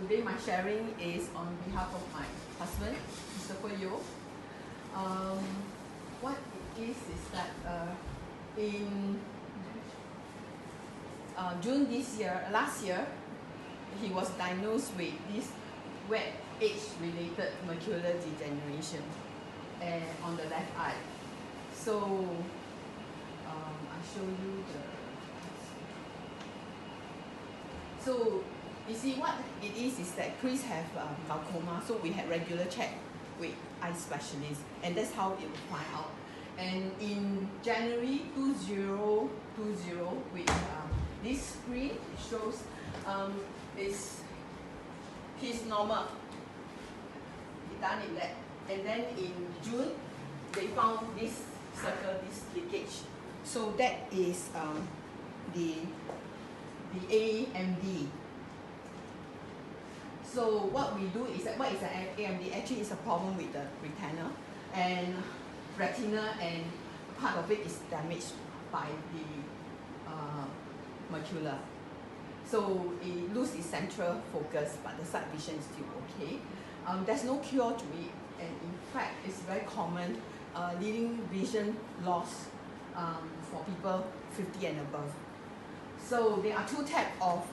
today my sharing is on behalf of my husband, Mr. Yo. What it is that in June last year, he was diagnosed with this wet age-related macular degeneration on the left eye. So I show you the. So you see what it is that Chris have glaucoma. So we had regular check with eye specialist, and that's how it would find out. And in January 2020, with this screen, it shows he's normal. He done it that. And then in June, they found this circle, this leakage. So that is the AMD. So what we do is that what is an AMD? Actually, it's a problem with the retina and retina, and part of it is damaged by the macula. So it loses its central focus, but the side vision is still okay. There's no cure to it, and in fact, it's very common, leading vision loss for people 50 and above. So there are two types of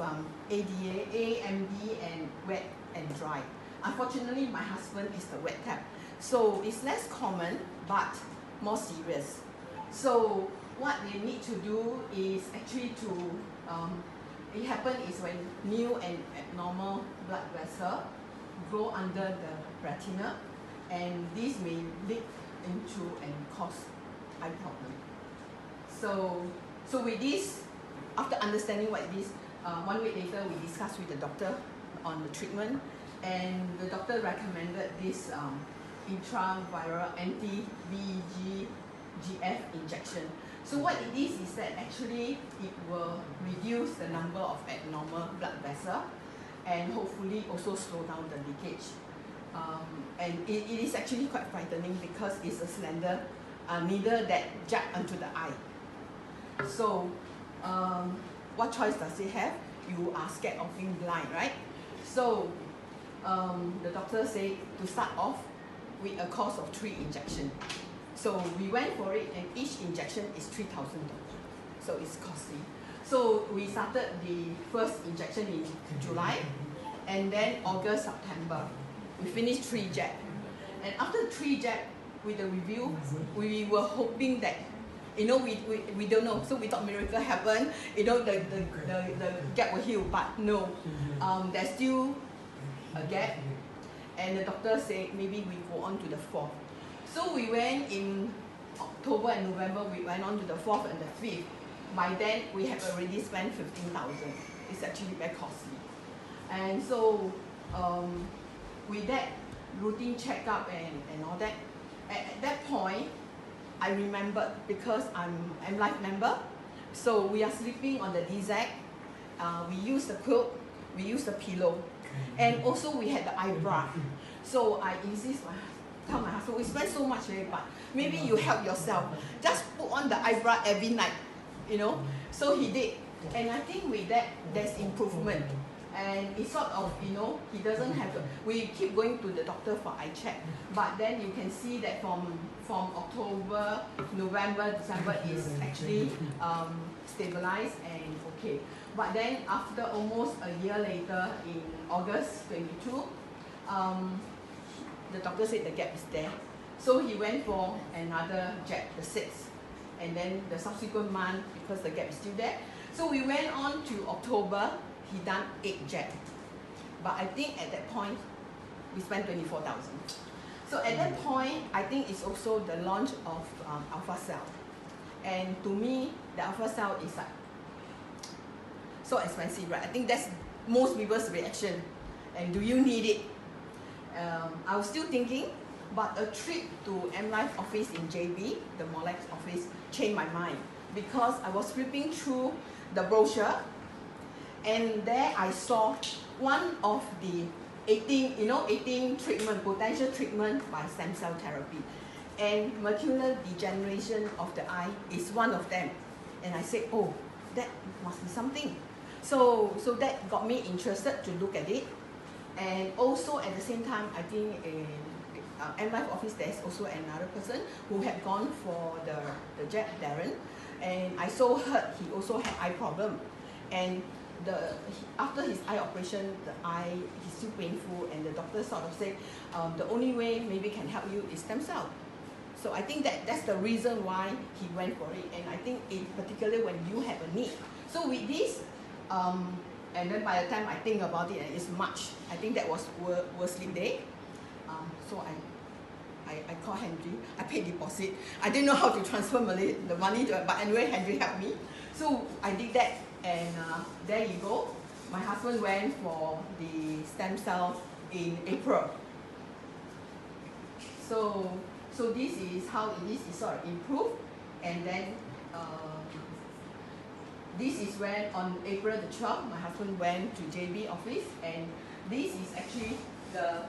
ADA, AMD, and wet and dry. Unfortunately, my husband is the wet type. So it's less common, but more serious. So what they need to do is actually it happens is when new and abnormal blood vessel grow under the retina, and this may leak into and cause eye problem. So with this, after understanding what it is, 1 week later we discussed with the doctor on the treatment, and the doctor recommended this intraviral anti-VEGF injection. So what it is that actually it will reduce the number of abnormal blood vessels and hopefully also slow down the leakage. And it is actually quite frightening because it's a slender needle that jab onto the eye. So what choice does it have? You are scared of being blind, right? So the doctor said to start off with a course of 3 injections. So we went for it, and each injection is $3,000. So it's costly. So we started the first injection in July, and then August, September. We finished 3 jabs. And after 3 jabs, with the review, we were hoping that, we don't know. So we thought miracle happened, the gap will heal, but no. There's still a gap, and the doctor said maybe we go on to the 4th. So we went in October and November, we went on to the 4th and the 5th. By then, we have already spent $15,000. It's actually very costly. And so with that routine checkup and all that, at that point, I remembered, because I'm life member, so we are sleeping on the DZ. We use the quilt, we use the pillow, and also we had the eye bra. So I tell my husband, we spend so much, but maybe you help yourself. Just put on the eye bra every night, So he did, and I think with that, there's improvement. And it's sort of, he doesn't have to, we keep going to the doctor for eye check, but then you can see that from October, November, December is actually stabilized and okay. But then after almost a year later, in August 22, the doctor said the gap is there. So he went for another jab, the 6th, and then the subsequent month, because the gap is still there. So we went on to October. He done 8 jabs, but I think at that point we spent $24,000. So at that point, I think it's also the launch of AlphaCelle, and to me, the AlphaCelle is like so expensive, right? I think that's most people's reaction. And do you need it? I was still thinking, but a trip to M-Life office in JB, the Molex office, changed my mind, because I was flipping through the brochure. And there I saw one of the 18 treatment, potential treatment by stem cell therapy. And macular degeneration of the eye is one of them. And I said, oh, that must be something. So that got me interested to look at it. And also at the same time, I think in M-Life office, there's also another person who had gone for the jab, Darren. And I so heard he also had eye problem. And after his eye operation, the eye is still painful, and the doctor sort of said the only way maybe can help you is stem cell. So I think that's the reason why he went for it. And I think particularly when you have a need. So with this, and then by the time I think about it, it's March. I think that was World Sleep Day. So I called Henry. I paid deposit. I didn't know how to transfer the money to, but anyway, Henry helped me. So I did that, and there you go. My husband went for the stem cell in April. So this is how it is. It's sort of improved, and then this is when on April the 12th, my husband went to JB office, and this is actually the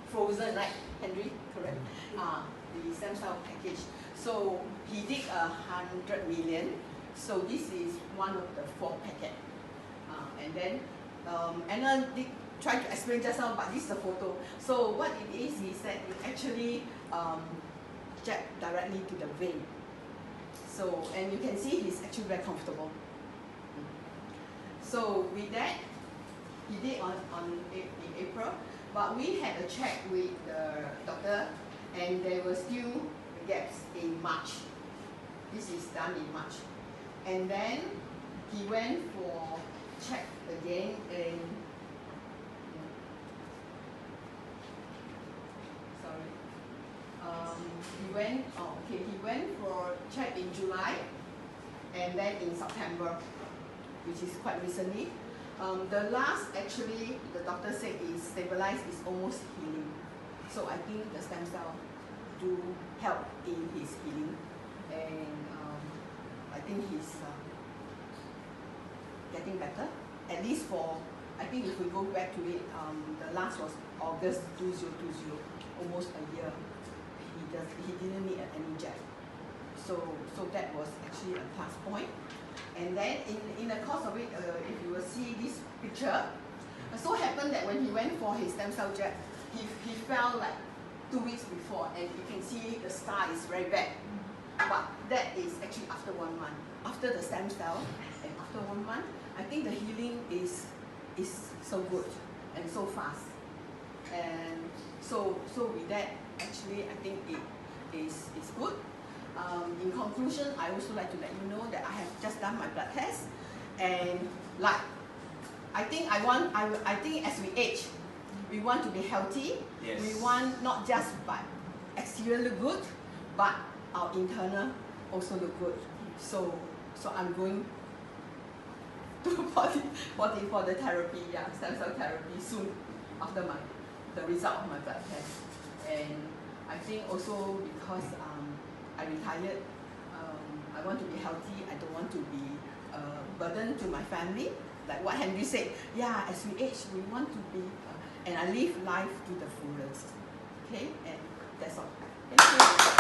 frozen, right, Henry? Correct. The stem cell package. So he did 100 million. So this is one of the 4 packets. And then Anna did try to explain just now, but this is the photo. So what it is that it actually jab directly to the vein. So, and you can see he's actually very comfortable. So with that, he did in April, but we had a check with the doctor, and there were still gaps in March. This is done in March. And then he went for check again in, he went for check in July, and then in September, which is quite recently. The last, actually, the doctor said is stabilized, is almost healing. So I think the stem cell do help in his healing, and I think he's getting better. At least for, I think if we go back to it, the last was August 2020, almost a year. He didn't need any jab. So that was actually a plus point. And then in the course of it, if you will see this picture, it so happened that when he went for his stem cell jab, he fell like 2 weeks before, and you can see the scar is very bad. But that is actually after 1 month. After the stem cell, and after 1 month, I think the healing is so good and so fast. And so with that, actually, I think it is good. In conclusion, I also like to let you know that I have just done my blood test, and like I think as we age, we want to be healthy. Yes. We want not just but exterior look good, but our internal also look good. So I'm going to for the therapy, stem cell therapy soon after the result of my blood test. And I think also because I retired, I want to be healthy. I don't want to be a burden to my family. Like what Henry said, as we age, we want to be, and I live life to the fullest. Okay, and that's all. Thank you.